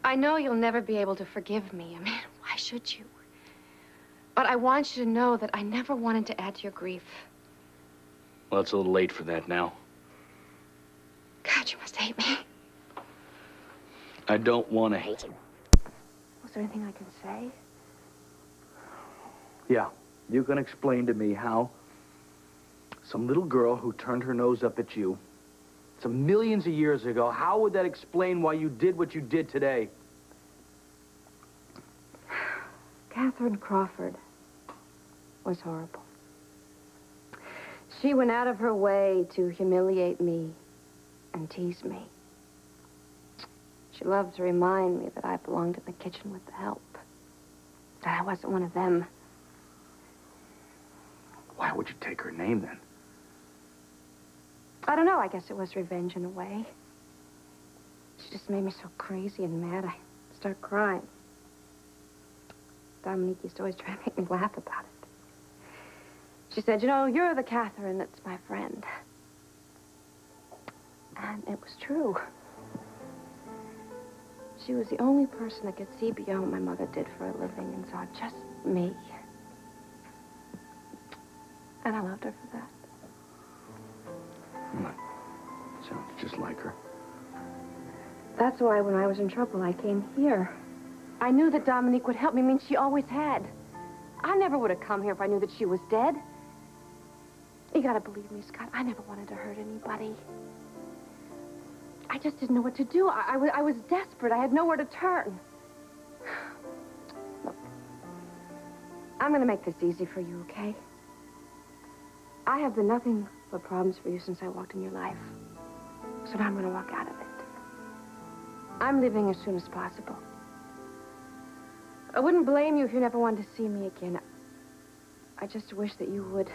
I know you'll never be able to forgive me. I mean, why should you? But I want you to know that I never wanted to add to your grief. Well, it's a little late for that now. God, you must hate me. I don't want to hate you. Was there anything I can say? Yeah, you can explain to me how some little girl who turned her nose up at you some millions of years ago, how would that explain why you did what you did today? Catherine Crawford was horrible. She went out of her way to humiliate me and tease me. She loved to remind me that I belonged in the kitchen with the help, that I wasn't one of them. Why would you take her name, then? I don't know. I guess it was revenge in a way. She just made me so crazy and mad, I started crying. Dominique used to always try to make me laugh about it. She said, you know, you're the Catherine that's my friend. And it was true. She was the only person that could see beyond what my mother did for a living and saw just me. And I loved her for that. Sounds just like her. That's why when I was in trouble, I came here. I knew that Dominique would help me. I mean, she always had. I never would have come here if I knew that she was dead. You gotta believe me, Scott. I never wanted to hurt anybody. I just didn't know what to do. I was desperate. I had nowhere to turn. Look, I'm gonna make this easy for you, okay? I have been nothing but problems for you since I walked in your life. So now I'm gonna walk out of it. I'm leaving as soon as possible. I wouldn't blame you if you never wanted to see me again. I just wish that you would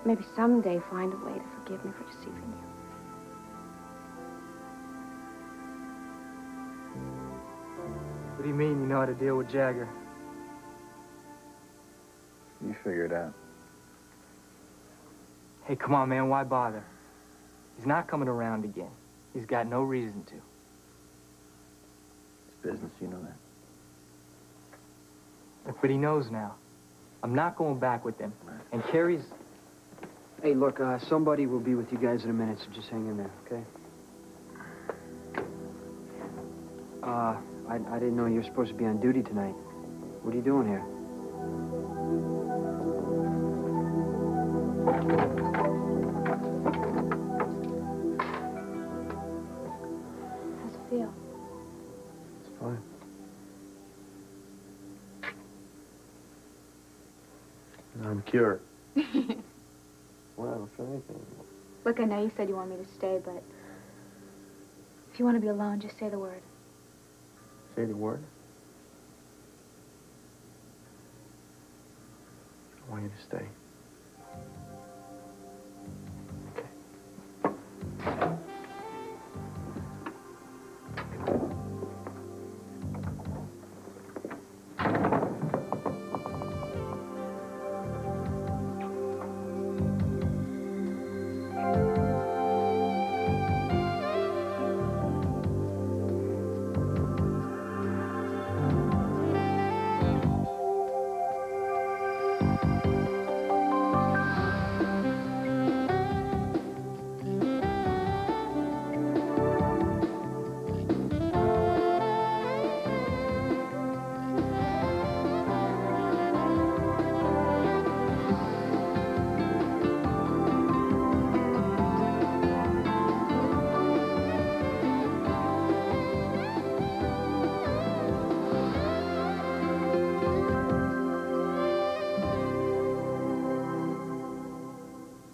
maybe someday find a way to forgive me for deceiving you. What do you mean you know how to deal with Jagger? You figure it out. Hey, come on, man, why bother? He's not coming around again. He's got no reason to. It's business, you know that. But he knows now. I'm not going back with him. And Carrie's... Hey, look, somebody will be with you guys in a minute, so just hang in there, okay? I didn't know you were supposed to be on duty tonight. What are you doing here? How's it feel? It's fine. I'm cured. Well, I don't feel anything. Look, I know you said you want me to stay, but if you want to be alone, just say the word. Say the word. I want you to stay.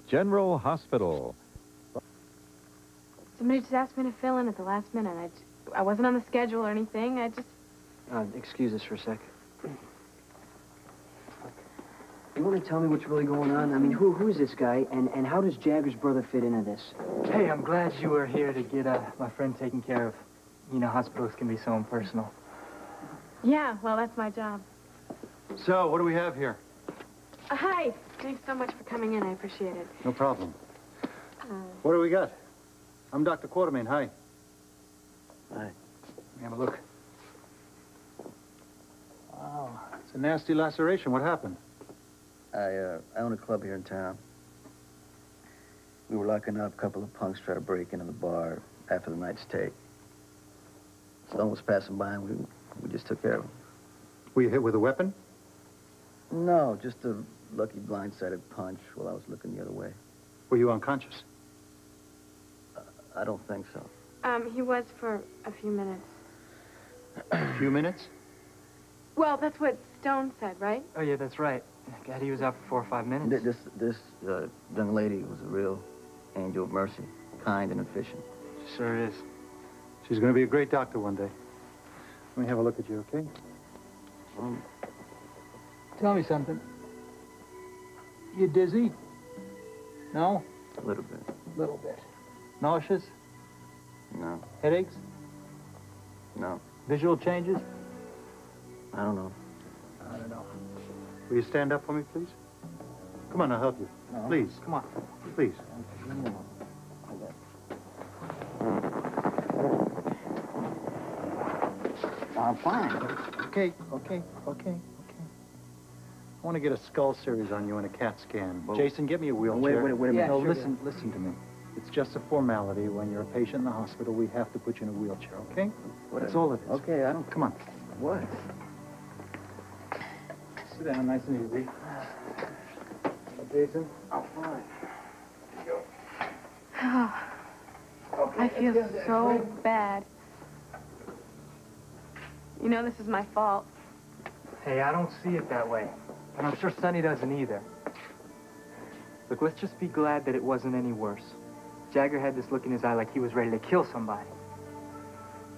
General Hospital. Somebody just asked me to fill in at the last minute. I wasn't on the schedule or anything. I just... Excuse us for a sec. You want to tell me what's really going on? I mean, who's this guy, and how does Jagger's brother fit into this? Hey, I'm glad you were here to get my friend taken care of. You know, hospitals can be so impersonal. Yeah, well, that's my job. So, what do we have here? Hi. Thanks so much for coming in. I appreciate it. No problem. What do we got? I'm Dr. Quartermain. Hi. Hi. Have a look. nasty laceration. What happened? I own a club here in town. We were locking up. A couple of punks tried to break into the bar after the night's take. Stone was passing by, and we just took care of him. Were you hit with a weapon? No, just a lucky blindsided punch while I was looking the other way. Were you unconscious? I don't think so. He was for a few minutes. A few minutes? Well, that's what Stone said, right? Oh, yeah, that's right. God, he was out for 4 or 5 minutes. This young lady was a real angel of mercy, kind and efficient. She sure is. She's going to be a great doctor one day. Let me have a look at you, okay? Tell me something. You dizzy? No? A little bit. Little bit. Nauseous? No. Headaches? No. Visual changes? I don't know. I don't know. Will you stand up for me, please? Come on, I'll help you. No. Please. Come on. Please. I'm fine. Okay. I want to get a skull series on you and a CAT scan. Well, Jason, get me a wheelchair. Wait a minute. No, listen to me. It's just a formality. When you're a patient in the hospital, we have to put you in a wheelchair, okay? That's all it is. Okay, I don't... Come on. What? Sit down nice and easy. Jason? I'm fine. I feel so bad. You know this is my fault. Hey, I don't see it that way. And I'm sure Sonny doesn't either. Look, let's just be glad that it wasn't any worse. Jagger had this look in his eye like he was ready to kill somebody.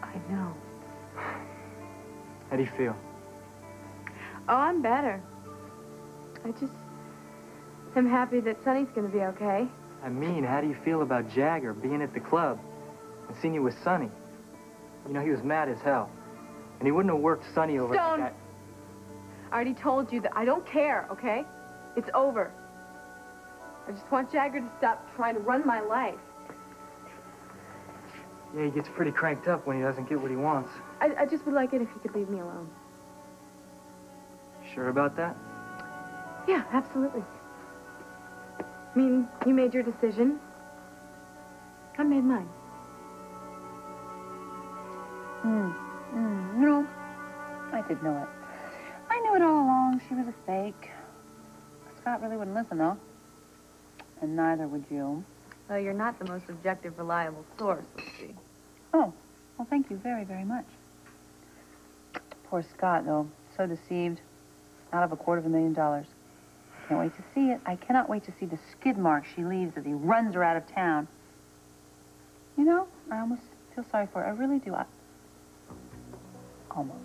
I know. How do you feel? Oh, I'm better. I just am happy that Sonny's gonna be okay. I mean, how do you feel about Jagger being at the club and seeing you with Sonny? You know, he was mad as hell. And he wouldn't have worked Sonny over Stone! that. I already told you that I don't care, okay? It's over. I just want Jagger to stop trying to run my life. Yeah, he gets pretty cranked up when he doesn't get what he wants. I just would like it if you could leave me alone. Sure about that? Yeah, absolutely. I mean, you made your decision. I made mine. You know, I did know it. I knew it all along. She was a fake. Scott really wouldn't listen, though. And neither would you. Well, you're not the most objective, reliable source, Lucy. Oh, well, thank you very, very much. Poor Scott, though. So deceived. Out of $250,000. Can't wait to see it. I cannot wait to see the skid marks she leaves as he runs her out of town. You know, I almost feel sorry for her. I really do. Almost.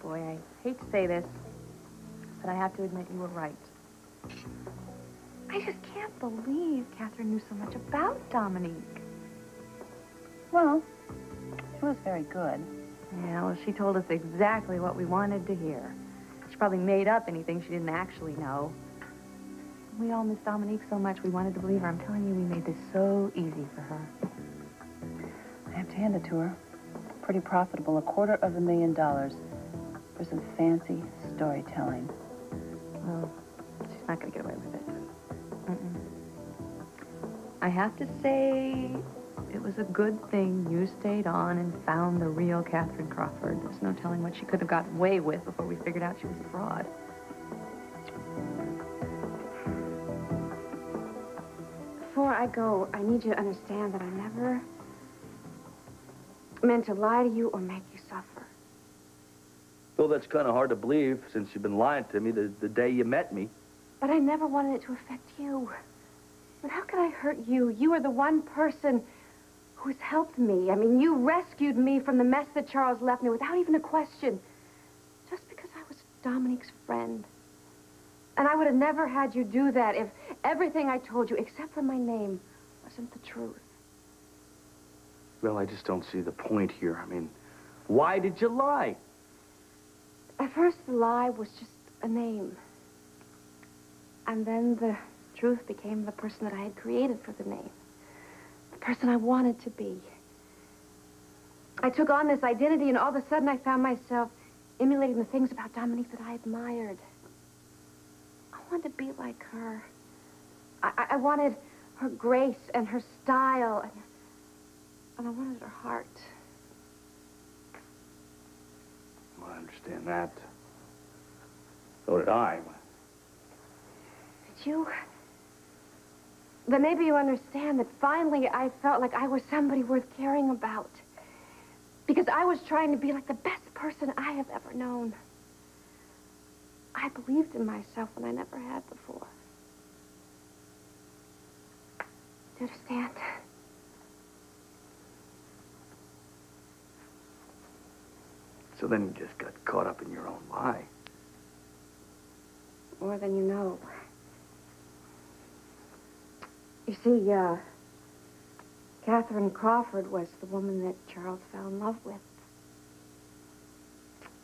Boy, I hate to say this, but I have to admit you were right. I just can't believe Catherine knew so much about Dominique. Well, she was very good. Yeah, well, she told us exactly what we wanted to hear. She probably made up anything she didn't actually know. We all miss Dominique so much, we wanted to believe her. I'm telling you, we made this so easy for her. I have to hand it to her. Pretty profitable, $250,000 for some fancy storytelling. Well, she's not going to get away with it. I have to say, it was a good thing you stayed on and found the real Catherine Crawford. There's no telling what she could have gotten away with before we figured out she was a fraud. Before I go, I need you to understand that I never meant to lie to you or make you suffer. Though that's kind of hard to believe since you've been lying to me the day you met me. But I never wanted it to affect you. But how could I hurt you? You are the one person who's helped me. I mean, you rescued me from the mess that Charles left me without even a question. Just because I was Dominique's friend. And I would have never had you do that if everything I told you, except for my name, wasn't the truth. Well, I just don't see the point here. I mean, why did you lie? At first, the lie was just a name. And then the truth became the person that I had created for the name. The person I wanted to be. I took on this identity, and all of a sudden I found myself emulating the things about Dominique that I admired. I wanted to be like her. I wanted her grace and her style, and I wanted her heart. Well, I understand that. So did I. Did you? Then maybe you understand that finally I felt like I was somebody worth caring about. Because I was trying to be like the best person I have ever known. I believed in myself when I never had before. Do you understand? So then you just got caught up in your own lie. More than you know. You see, Catherine Crawford was the woman that Charles fell in love with.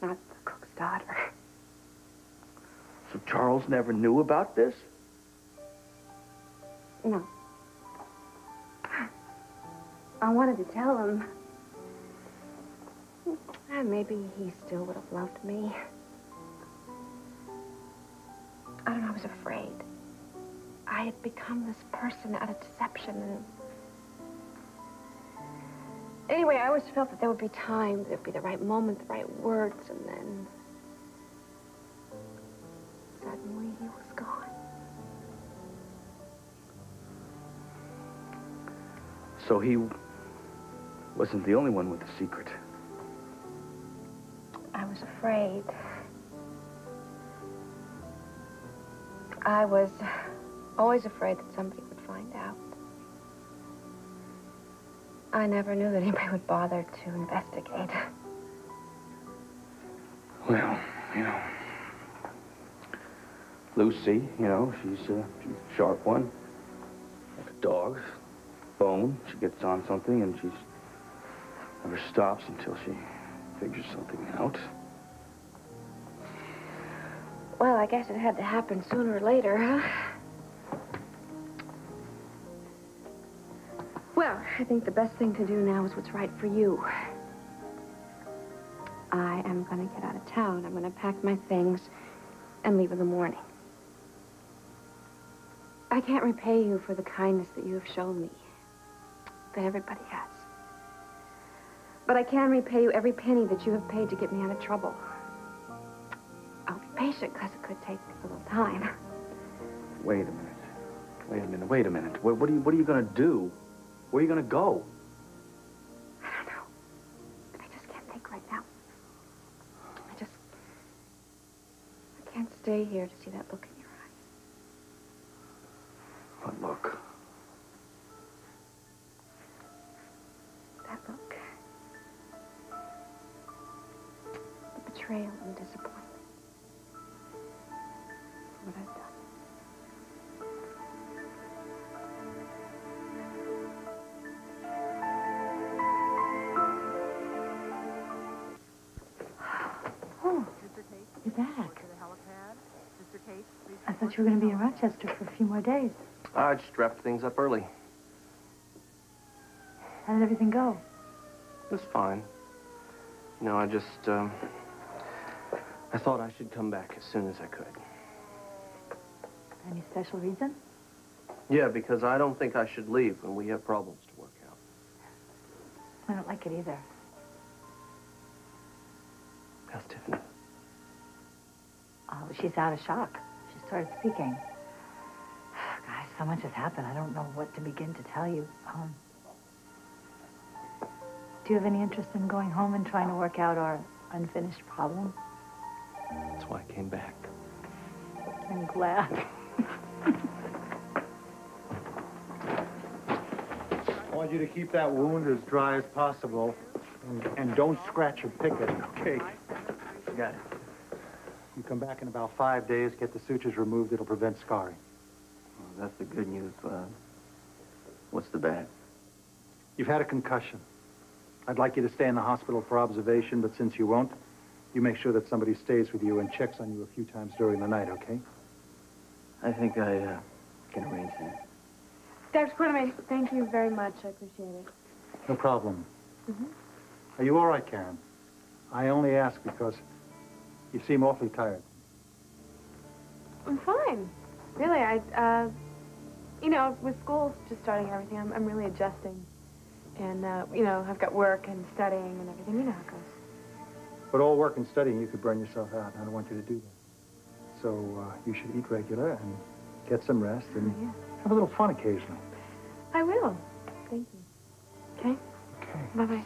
Not the cook's daughter. So Charles never knew about this? No. I wanted to tell him. Maybe he still would have loved me. I don't know, I was afraid. I had become this person out of deception, and... Anyway, I always felt that there would be time, there'd be the right moment, the right words, and then... Suddenly, he was gone. So he wasn't the only one with the secret. I was afraid. I was always afraid that somebody would find out. I never knew that anybody would bother to investigate. Well, you know, Lucy, you know, she's a sharp one. Like a dog, bone. She gets on something and she's never stops until she figures something out. Well, I guess it had to happen sooner or later, huh? Well, I think the best thing to do now is what's right for you. I am going to get out of town. I'm going to pack my things and leave in the morning. I can't repay you for the kindness that you have shown me, that everybody has. But I can repay you every penny that you have paid to get me out of trouble. I'll be patient, because it could take a little time. Wait a minute. Wait a minute. Wait a minute. What are you going to do? Where are you going to go? I don't know. I just can't think right now. I can't stay here to see that look in your eyes. What look? That look. The betrayal and disappointment. What I've done. Oh, you're back. I thought you were going to be in Rochester for a few more days. I just wrapped things up early. How did everything go? It was fine. You know, I just, I thought I should come back as soon as I could. Any special reason? Yeah, because I don't think I should leave when we have problems to work out. I don't like it either. How's Tiffany? Oh, she's out of shock. She started speaking. Gosh, so much has happened. I don't know what to begin to tell you. Do you have any interest in going home and trying to work out our unfinished problem? That's why I came back. I'm glad. I want you to keep that wound as dry as possible. And don't scratch or pick it, okay? Got it. You come back in about 5 days, get the sutures removed. It'll prevent scarring. Well, that's the good news. What's the bad? You've had a concussion. I'd like you to stay in the hospital for observation, but since you won't, you make sure that somebody stays with you and checks on you a few times during the night, okay? I think I can arrange that. Dr. Quintermain, thank you very much. I appreciate it. No problem. Are you all right, Karen? I only ask because You seem awfully tired. I'm fine. Really, you know, with school just starting and everything, I'm really adjusting. And, you know, I've got work and studying and everything. You know how it goes. But all work and studying, you could burn yourself out. I don't want you to do that. So you should eat regular and get some rest and have a little fun occasionally. I will. Thank you. Okay? Okay. Bye-bye.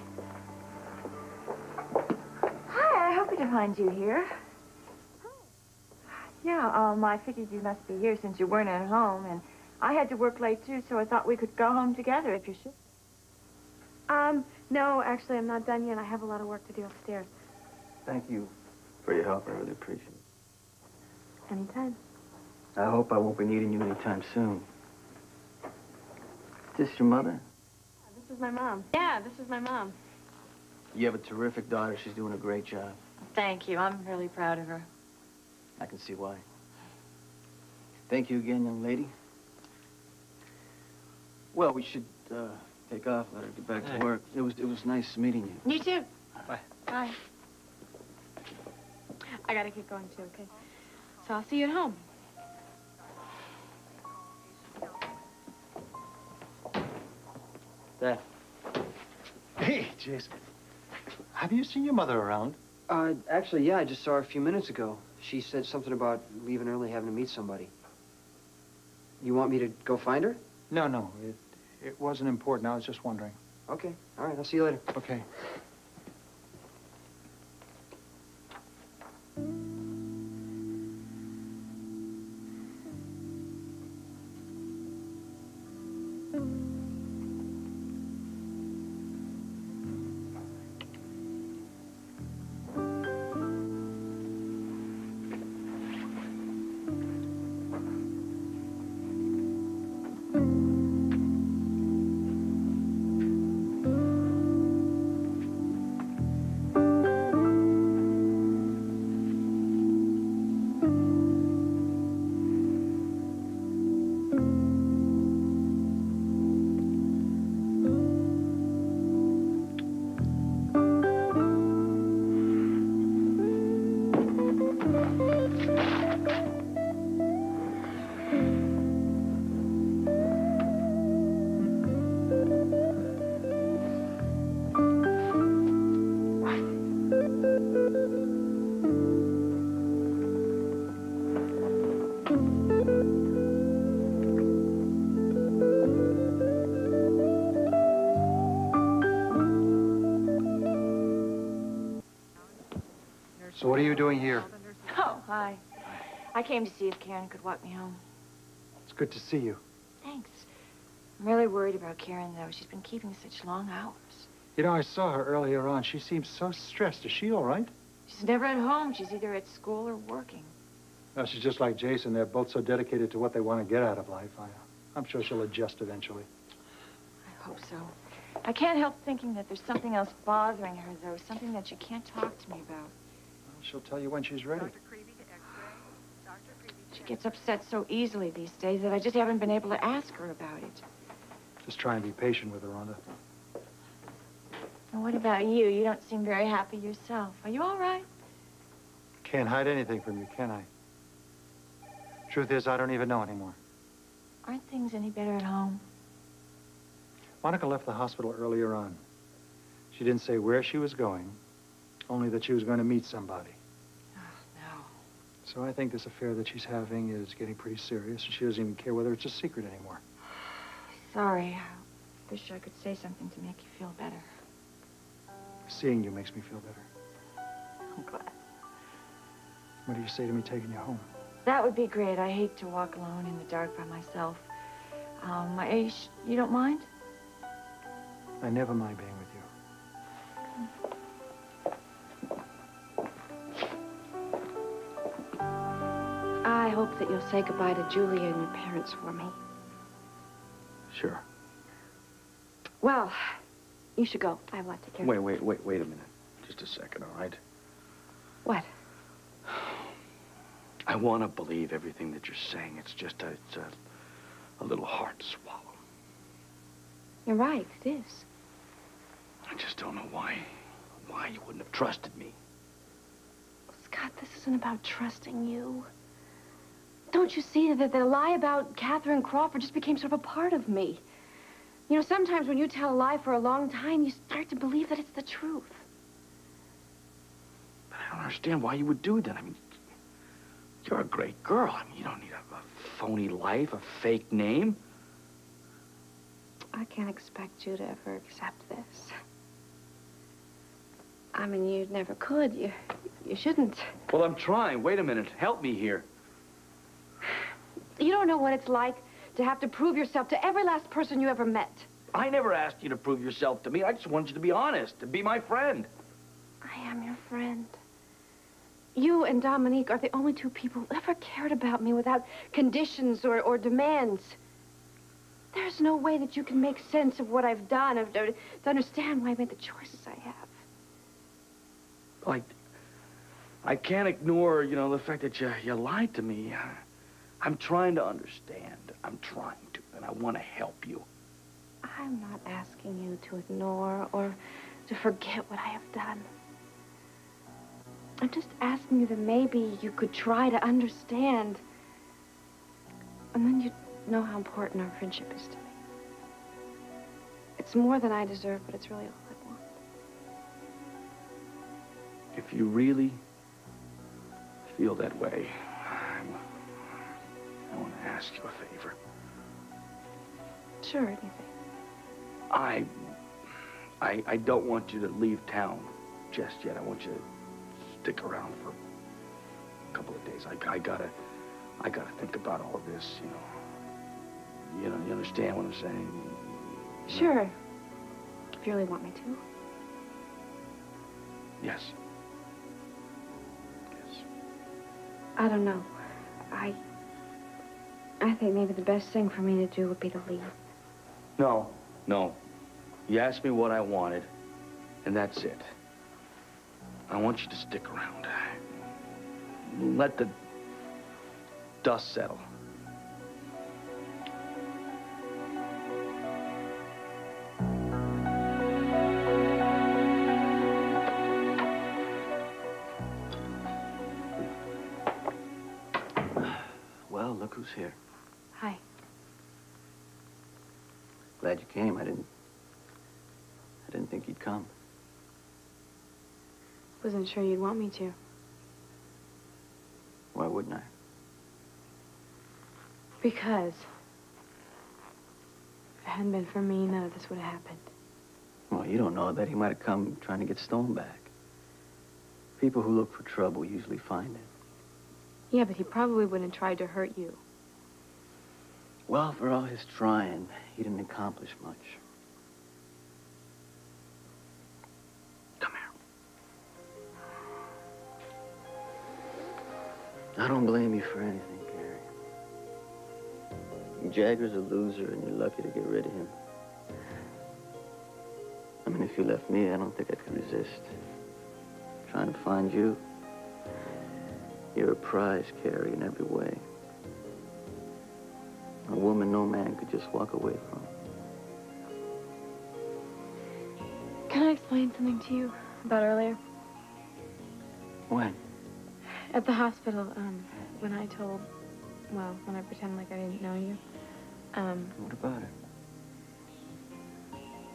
Hi, I hope I didn't find you here. Yeah, I figured you must be here since you weren't at home, and I had to work late, too, so I thought we could go home together if you should. No, actually, I'm not done yet. I have a lot of work to do upstairs. Thank you for your help. I really appreciate it. Anytime. I hope I won't be needing you anytime soon. Is this your mother? This is my mom. Yeah, this is my mom. You have a terrific daughter. She's doing a great job. Thank you. I'm really proud of her. I can see why. Thank you again, young lady. Well, we should take off, let her get back to work. It was nice meeting you. You too. Bye. Bye. I gotta get going, too, okay? So I'll see you at home. Dad. Hey, Jason. Have you seen your mother around? Actually, yeah, I just saw her a few minutes ago. She said something about leaving early, having to meet somebody. You want me to go find her? No. It wasn't important. I was just wondering. Okay. All right, I'll see you later. Okay. So what are you doing here? Oh, hi. I came to see if Karen could walk me home. It's good to see you. Thanks. I'm really worried about Karen, though. She's been keeping such long hours. You know, I saw her earlier on. She seems so stressed. Is she all right? She's never at home. She's either at school or working. No, she's just like Jason. They're both so dedicated to what they want to get out of life. I'm sure she'll adjust eventually. I hope so. I can't help thinking that there's something else bothering her, though. Something that she can't talk to me about. She'll tell you when she's ready. She gets upset so easily these days that I just haven't been able to ask her about it. Just try and be patient with her, Rhonda. And what about you? You don't seem very happy yourself. Are you all right? Can't hide anything from you, can I? Truth is, I don't even know anymore. Aren't things any better at home? Monica left the hospital earlier on. She didn't say where she was going, only that she was going to meet somebody. Oh, no. So I think this affair that she's having is getting pretty serious, and she doesn't even care whether it's a secret anymore. Sorry. I wish I could say something to make you feel better. Seeing you makes me feel better. I'm glad. What do you say to me taking you home? That would be great. I hate to walk alone in the dark by myself. You don't mind? I never mind being with you. I hope that you'll say goodbye to Julia and your parents for me. Sure. Well, you should go. I have a lot to take care of. Wait a minute. Just a second, all right? What? I want to believe everything that you're saying. It's just it's a little hard to swallow. You're right, it is. I just don't know why you wouldn't have trusted me. Scott, Scott, this isn't about trusting you. Don't you see that the lie about Catherine Crawford just became sort of a part of me? You know, sometimes when you tell a lie for a long time, you start to believe that it's the truth. But I don't understand why you would do that. I mean, you're a great girl. I mean, you don't need a phony life, a fake name. I can't expect you to ever accept this. I mean, you never could. You shouldn't. Well, I'm trying. Wait a minute. Help me here. You don't know what it's like to have to prove yourself to every last person you ever met. I never asked you to prove yourself to me. I just wanted you to be honest, to be my friend. I am your friend. You and Dominique are the only two people who ever cared about me without conditions or demands. There's no way that you can make sense of what I've done, to understand why I made the choices I have. Like, I can't ignore, you know, the fact that you lied to me. I'm trying to understand. I'm trying to, and I want to help you. I'm not asking you to ignore or to forget what I have done. I'm just asking you that maybe you could try to understand. And then you'd know how important our friendship is to me. It's more than I deserve, but it's really all I want. If you really feel that way, I want to ask you a favor. Sure, anything. I don't want you to leave town just yet. I want you to stick around for a couple of days. I gotta think about all of this, you know. You understand what I'm saying? Sure. If you really want me to. Yes. I don't know. I think maybe the best thing for me to do would be to leave. No. You asked me what I wanted, and that's it. I want you to stick around. Let the dust settle. Well, look who's here. Hi. Glad you came. I didn't think you'd come. Wasn't sure you'd want me to. Why wouldn't I? Because if it hadn't been for me, none of this would have happened. Well, you don't know that. He might have come trying to get Stone back. People who look for trouble usually find it. Yeah, but he probably wouldn't have tried to hurt you. Well, for all his trying, he didn't accomplish much. Come here. I don't blame you for anything, Gary. Jagger's a loser, and you're lucky to get rid of him. I mean, if you left me, I don't think I could resist. Trying to find you. You're a prize, Carrie, in every way. A woman no man could just walk away from. Can I explain something to you about earlier? When? At the hospital, when I pretended like I didn't know you. What about it?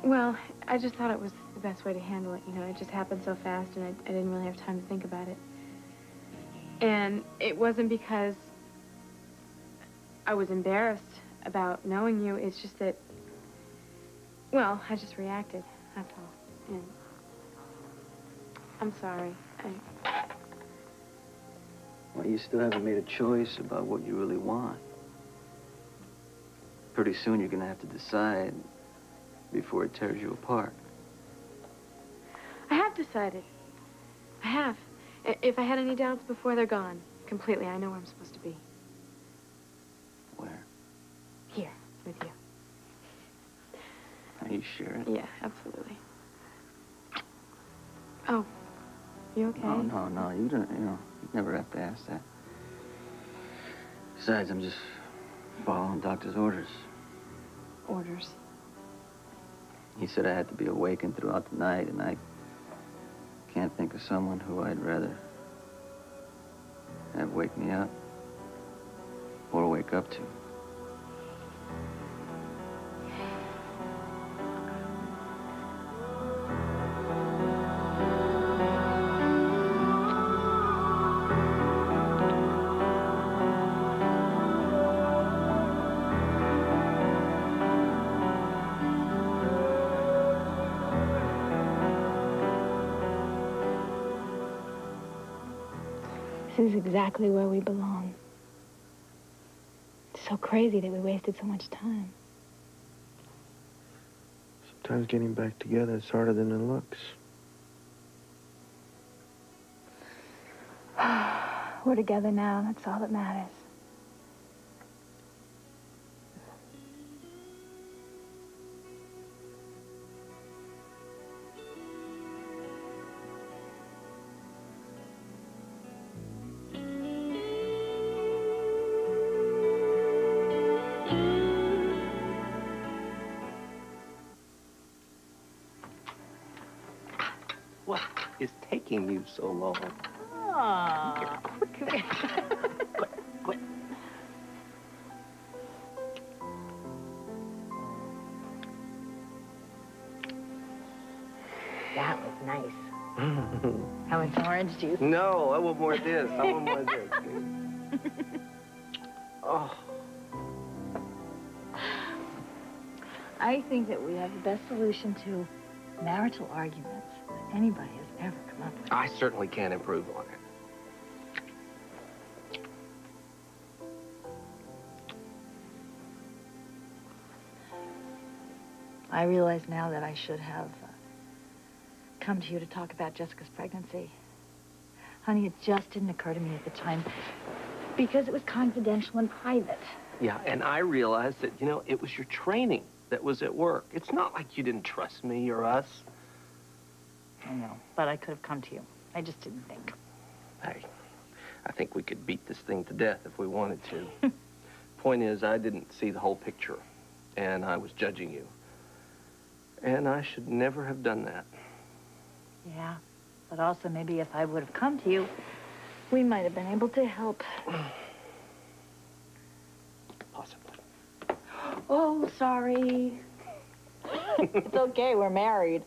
Well, I just thought it was the best way to handle it. You know, it just happened so fast, and I didn't really have time to think about it. And it wasn't because I was embarrassed about knowing you. It's just that, well, I just reacted, that's all. And I'm sorry. Well, you still haven't made a choice about what you really want. Pretty soon you're gonna have to decide before it tears you apart. I have decided. I have. If I had any doubts before, they're gone. Completely. I know where I'm supposed to be. Where? Here, with you. Are you sure? Yeah, absolutely. Oh, you okay? Oh, no, you don't, you never have to ask that. Besides, I'm just following doctor's orders. Orders? He said I had to be awakened throughout the night, and I can't think of someone who I'd rather That wake me up. Or to wake up to. This is exactly where we belong. It's so crazy that we wasted so much time. Sometimes getting back together is harder than it looks. We're together now, that's all that matters. What is taking you so long? Aw, come here. Quit. That was nice. How much orange juice? No, I want more of this. I want more of this. Oh. I think that we have the best solution to marital arguments that anybody has ever come up with. I certainly can improve on it. I realize now that I should have come to you to talk about Jessica's pregnancy. Honey, it just didn't occur to me at the time because it was confidential and private. Yeah, and I realized that, you know, it was your training that was at work. It's not like you didn't trust me or us. I know, but I could have come to you. I just didn't think. Hey, I think we could beat this thing to death if we wanted to. Point is, I didn't see the whole picture, and I was judging you. And I should never have done that. Yeah, but also maybe if I would have come to you, we might have been able to help. Possibly. Oh, sorry. It's okay, we're married.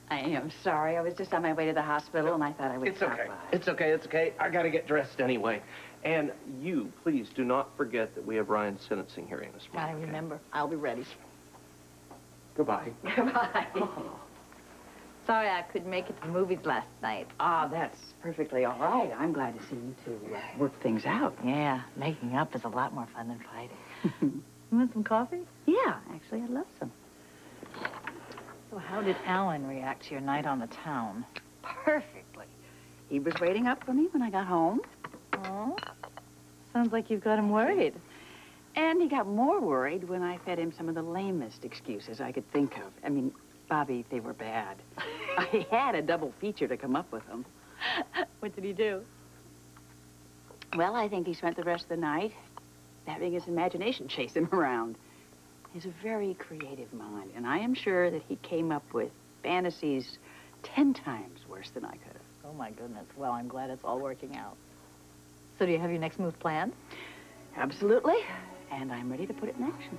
I am sorry. I was just on my way to the hospital, and I thought I would It's stop okay. by. It's okay. It's okay. I gotta get dressed anyway. And you, please do not forget that we have Ryan's sentencing hearing this morning. I remember. I'll be ready. Goodbye. Goodbye. Sorry I couldn't make it to the movies last night. Ah, that's perfectly all right. I'm glad to see you two work things out. Yeah, making up is a lot more fun than fighting. You want some coffee? Yeah, actually, I'd love some. So how did Alan react to your night on the town? Perfectly. He was waiting up for me when I got home. Oh, sounds like you've got him worried. And he got more worried when I fed him some of the lamest excuses I could think of. I mean, Bobby, they were bad. I had a double feature to come up with them. What did he do? Well, I think he spent the rest of the night having his imagination chase him around. He's a very creative mind, and I am sure that he came up with fantasies 10 times worse than I could have. Oh, my goodness. Well, I'm glad it's all working out. So do you have your next move planned? Absolutely. And I'm ready to put it in action.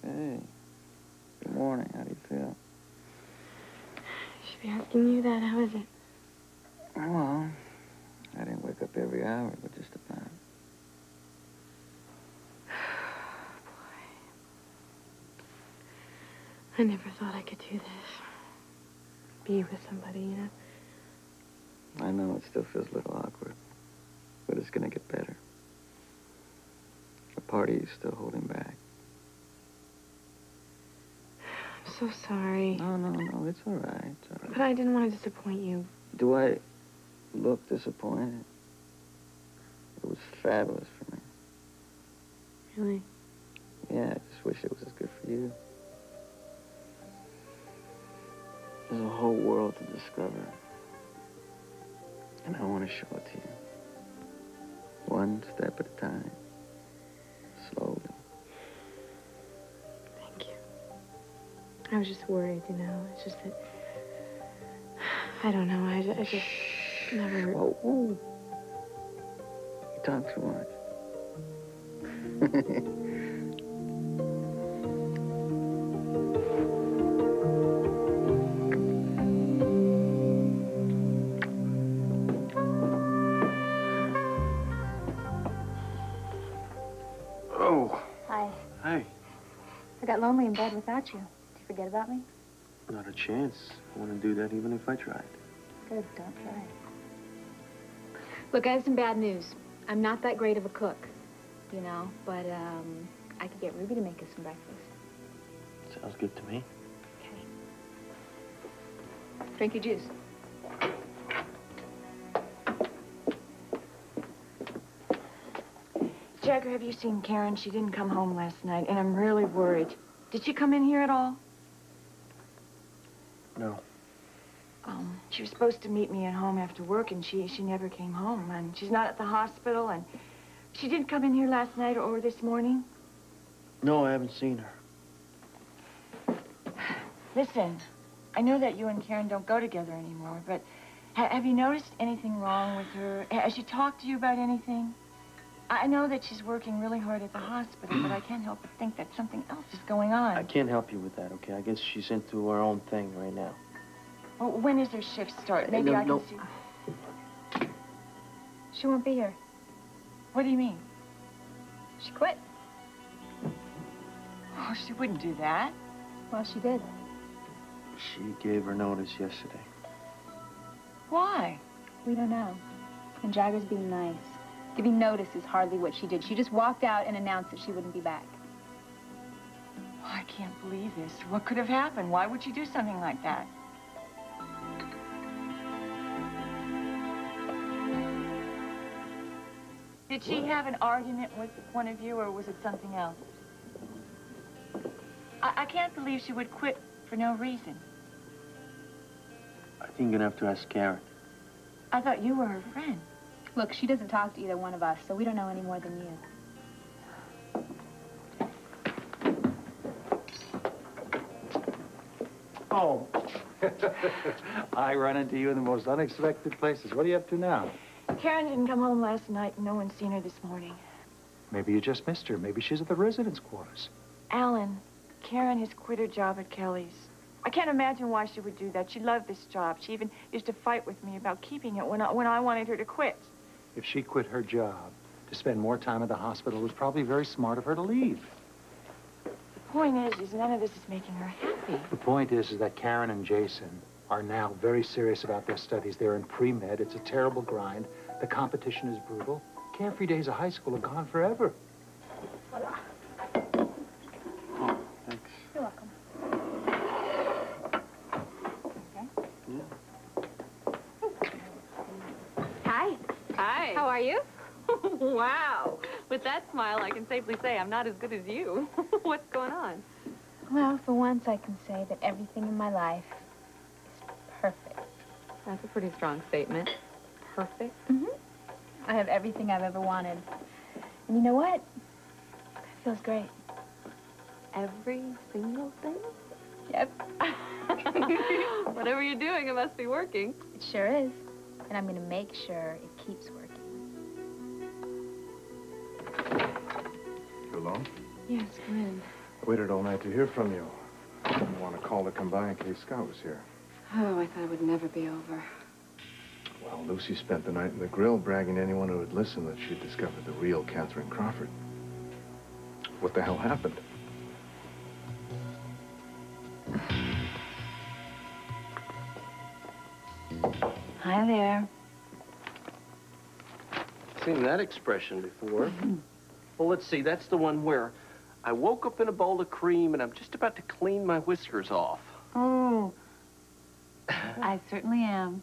Hey, good morning. How do you feel? I should be asking you that. How is it? Well, I didn't wake up every hour, but just about. I never thought I could do this. Be with somebody, you know? I know it still feels a little awkward, but it's gonna get better. The party is still holding back. I'm so sorry. No, it's all right. It's all right. But I didn't want to disappoint you. Do I look disappointed? It was fabulous for me. Really? Yeah, I just wish it was as good for you. discovered. And I want to show it to you. One step at a time. Slowly. Thank you. I was just worried, you know. It's just that... I don't know. I just never... Whoa, whoa. You talk too much. Oh. Hi. Hey. I got lonely in bed without you. Did you forget about me? Not a chance. I wouldn't do that even if I tried. Good, don't try. Look, I have some bad news. I'm not that great of a cook, you know, but I could get Ruby to make us some breakfast. Sounds good to me. Okay. Drink your juice. Jagger, have you seen Karen? She didn't come home last night, and I'm really worried. Did she come in here at all? No. She was supposed to meet me at home after work, and she never came home. And she's not at the hospital, and she didn't come in here last night or this morning? No, I haven't seen her. Listen, I know that you and Karen don't go together anymore, but have you noticed anything wrong with her? Has she talked to you about anything? I know that she's working really hard at the hospital, but I can't help but think that something else is going on. I can't help you with that, okay? I guess she's into her own thing right now. Well, when does her shift start? Maybe I can see... She won't be here. What do you mean? She quit. Oh, she wouldn't do that. Well, she did. She gave her notice yesterday. Why? We don't know. And Jagger's being nice. Giving notice is hardly what she did. She just walked out and announced that she wouldn't be back. Oh, I can't believe this. What could have happened? Why would she do something like that? Did she have an argument with one of you, or was it something else? I can't believe she would quit for no reason. I think you're gonna have to ask Karen. I thought you were her friend. Look, she doesn't talk to either one of us, so we don't know any more than you. Oh. I run into you in the most unexpected places. What are you up to now? Karen didn't come home last night, and no one's seen her this morning. Maybe you just missed her. Maybe she's at the residence quarters. Alan, Karen has quit her job at Kelly's. I can't imagine why she would do that. She loved this job. She even used to fight with me about keeping it when I wanted her to quit. If she quit her job to spend more time at the hospital, it was probably very smart of her to leave. The point is none of this is making her happy. The point is that Karen and Jason are now very serious about their studies. They're in pre-med. It's a terrible grind. The competition is brutal. Carefree days of high school are gone forever. Oh, thanks. You're welcome. Hi. Hi. How are you? Wow. With that smile, I can safely say I'm not as good as you. What's going on? Well, for once, I can say that everything in my life is perfect. That's a pretty strong statement. Perfect. Mm-hmm. I have everything I've ever wanted. And you know what? It feels great. Every single thing? Yep. Whatever you're doing, it must be working. It sure is. And I'm going to make sure it keeps working. You alone? Yes, come in. I waited all night to hear from you. I didn't want to call to come by in case Scott was here. Oh, I thought it would never be over. Well, Lucy spent the night in the grill bragging to anyone who would listen that she'd discovered the real Catherine Crawford. What the hell happened? Hi there. Seen that expression before. Well, let's see. That's the one where I woke up in a bowl of cream and I'm just about to clean my whiskers off. Oh, I certainly am.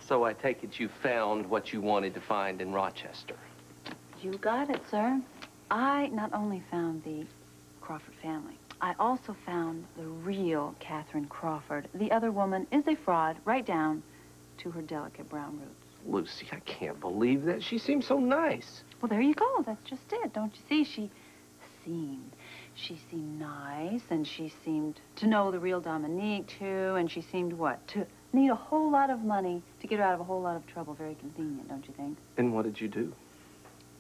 So I take it you found what you wanted to find in Rochester. You got it, sir. I not only found the Crawford family. I also found the real Catherine Crawford. The other woman is a fraud, right down to her delicate brown roots. Lucy, I can't believe that. She seems so nice. Well, there you go. That's just it. Don't you see? She seemed nice, and she seemed to know the real Dominique, too, and she seemed, what, to need a whole lot of money to get her out of a whole lot of trouble. Very convenient, don't you think? And what did you do?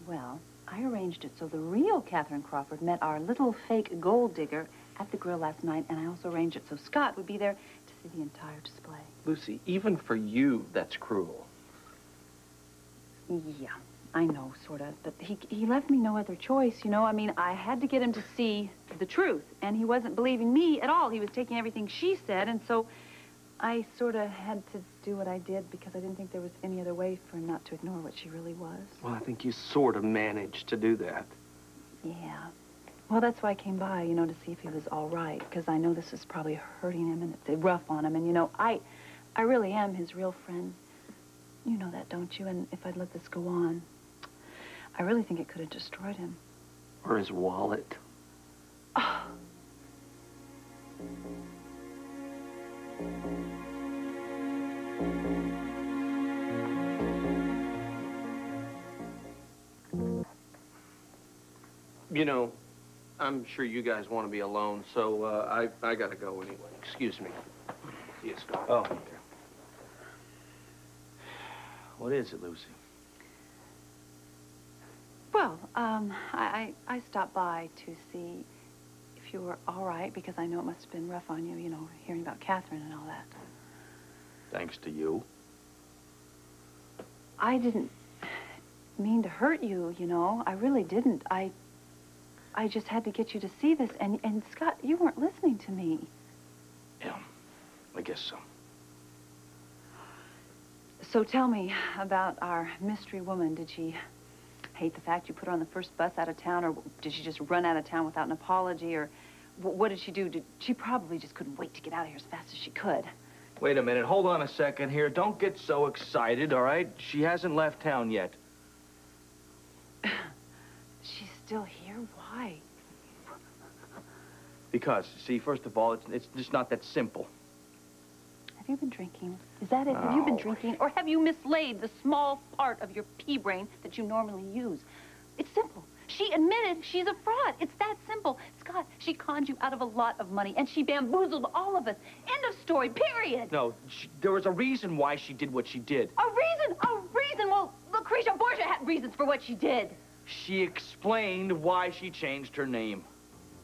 Well, I arranged it so the real Catherine Crawford met our little fake gold digger at the grill last night, and I also arranged it so Scott would be there to see the entire display. Lucy, even for you, that's cruel. Yeah, I know, sort of, but he left me no other choice, you know? I mean, I had to get him to see the truth, and he wasn't believing me at all. He was taking everything she said, and so I sort of had to do what I did because I didn't think there was any other way for him not to ignore what she really was. Well, I think you sort of managed to do that. Yeah. Well, that's why I came by, you know, to see if he was all right, because I know this is probably hurting him and it's rough on him, and, you know, I really am his real friend. You know that, don't you? And if I'd let this go on, I really think it could have destroyed him. Or his wallet. Oh. You know, I'm sure you guys want to be alone, so I gotta go anyway. Excuse me. See you, Scott. Oh, okay. What is it, Lucy? Well, I stopped by to see if you were all right, because I know it must have been rough on you, you know, hearing about Catherine and all that. Thanks to you. I didn't mean to hurt you, you know. I really didn't. I just had to get you to see this, and Scott, you weren't listening to me. Yeah, I guess so. So tell me about our mystery woman. Did she hate the fact you put her on the first bus out of town, or did she just run out of town without an apology, or what did she do? She probably just couldn't wait to get out of here as fast as she could. Wait a minute. Hold on a second here. Don't get so excited, all right? She hasn't left town yet. She's still here? Why? Because, see, first of all, it's just not that simple. Have you been drinking? Is that it? Have you been drinking? Or have you mislaid the small part of your pea brain that you normally use? It's simple. She admitted she's a fraud. It's that simple. Scott, she conned you out of a lot of money, and she bamboozled all of us. End of story, period. No, there was a reason why she did what she did. A reason? A reason? Well, Lucretia Borgia had reasons for what she did. She explained why she changed her name.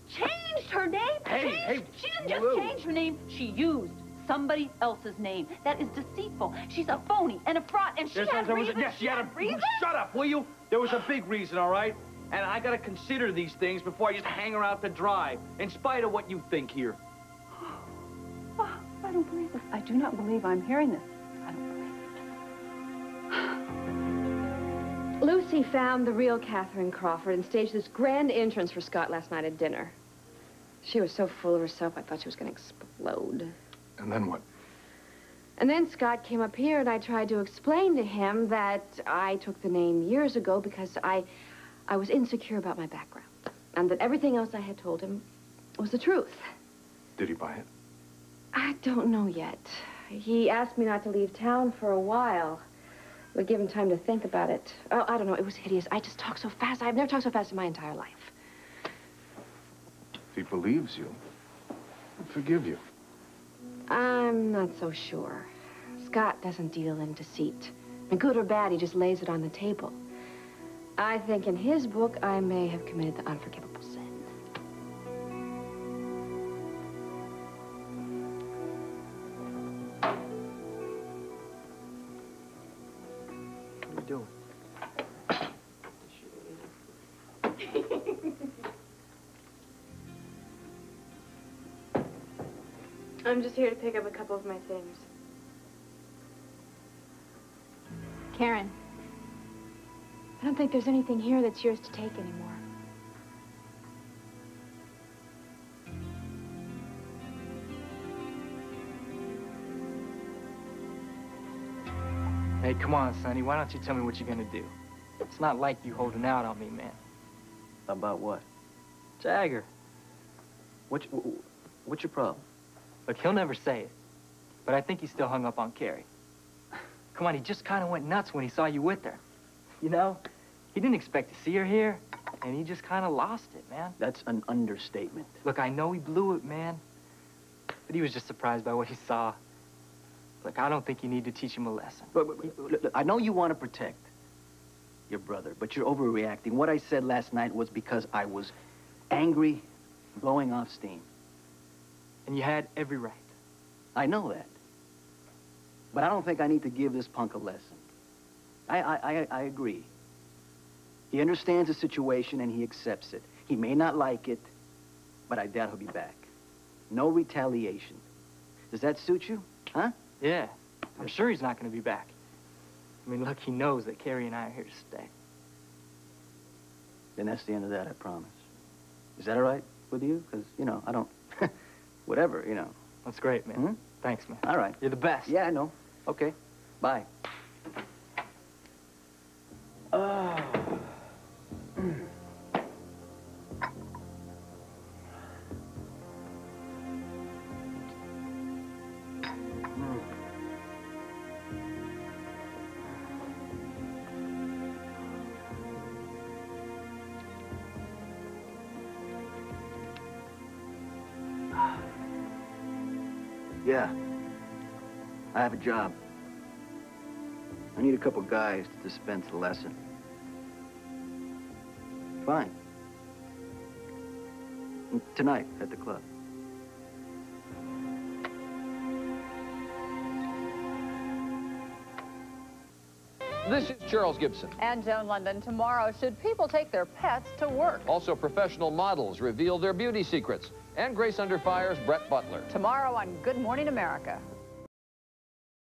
Changed her name? Hey, She didn't just change her name. She used somebody else's name. That is deceitful. She's a phony and a fraud, and she had reasons. Yes, she had a reason. Shut up, will you? There was a big reason, all right? And I gotta consider these things before I just hang her out to dry, in spite of what you think here. Oh, I don't believe this. I do not believe I'm hearing this. I don't believe it. Lucy found the real Catherine Crawford and staged this grand entrance for Scott last night at dinner. She was so full of herself, I thought she was going to explode. And then what? And then Scott came up here, and I tried to explain to him that I took the name years ago because I was insecure about my background, and that everything else I had told him was the truth. Did he buy it? I don't know yet. He asked me not to leave town for a while. We'd give him time to think about it. Oh, I don't know. It was hideous. I just talked so fast. I've never talked so fast in my entire life. If he believes you, he'll forgive you. I'm not so sure. Scott doesn't deal in deceit. And good or bad, he just lays it on the table. I think in his book, I may have committed the unforgivable sin. What are you doing? I'm just here to pick up a couple of my things. Karen, I don't think there's anything here that's yours to take anymore. Hey, come on, Sonny. Why don't you tell me what you're gonna do? It's not like you holding out on me, man. About what? Jagger. What's your problem? Look, he'll never say it, but I think he's still hung up on Carrie. Come on, he just kind of went nuts when he saw you with her. You know, he didn't expect to see her here, and he just kind of lost it, man. That's an understatement. Look, I know he blew it, man, but he was just surprised by what he saw. Look, I don't think you need to teach him a lesson. Look, I know you want to protect your brother, but you're overreacting. What I said last night was because I was angry, blowing off steam. And you had every right. I know that. But I don't think I need to give this punk a lesson. I agree. He understands the situation and he accepts it. He may not like it, but I doubt he'll be back. No retaliation. Does that suit you? Huh? Yeah, I'm sure he's not going to be back. I mean, look, he knows that Carrie and I are here to stay. Then that's the end of that, I promise. Is that all right with you? Because, you know, I don't... Whatever, you know. That's great, man. Hmm? Thanks, man. All right. You're the best. Yeah, I know. Okay. Bye. Yeah. I have a job. I need a couple guys to dispense the lesson. Fine. Tonight at the club. This is Charles Gibson. And Joan London. Tomorrow, should people take their pets to work? Also, professional models reveal their beauty secrets. And Grace Under Fire's Brett Butler. Tomorrow on Good Morning America.